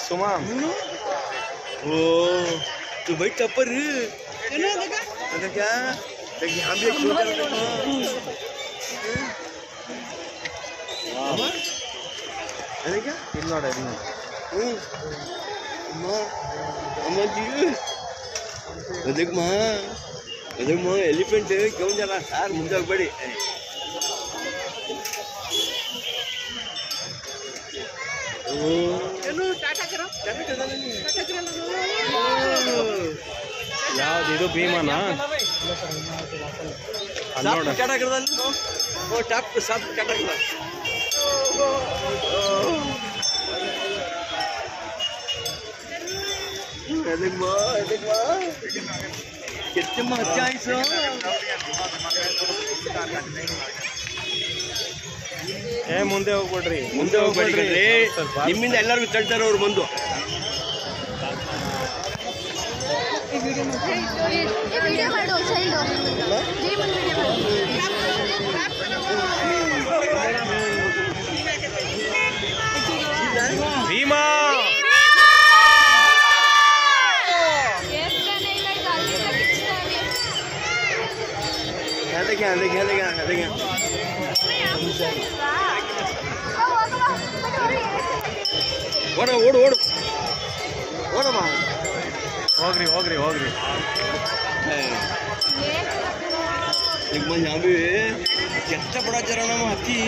सुमा ओ तू भाई टपर ada क्या lagi ambil keluar ada क्या ಇಲ್ಲ ನೋಡಿ ಅಮ್ಮ ಅಮ್ಮಜಿ ಅದಕ್ಕೆ ಎಲಿಫೆಂಟ್ ಕ್यों जा रहा यार ಮುಂದೆ ಹೋಗಬೇಡಿ ಏನು ಟಾಟಾ ಕರೋ ಯಾವ್ದು ಇದು ಭೀಮನಾ ನೋಡ ಟಾಟಾ ಕರದಲ್ಲಿ ಓ ಟಾಪ್ ಸಾಪ್ ಟಾಟಾ ಕರ ಅದಕ್ಕೆ कितने मजा आइसो ಏ ಮುಂದೆ ಹೋಗ್ಬಿಡ್ರಿ ನಿಮ್ಮಿಂದ ಎಲ್ಲರಿಗೂ ತಳ್ತಾರೆ ಅವ್ರು ಬಂದು ಭೀಮಾ ಓಡ ಓಡು ಓಡು ಓಡಮ್ಮ ಹೋಗ್ರಿ ಈಗ ಮಂದಿ ಅಂಬಿ ಕೆಟ್ಟ ಪಡಾಚಾರ ನಮ್ಮ ಅತ್ತಿ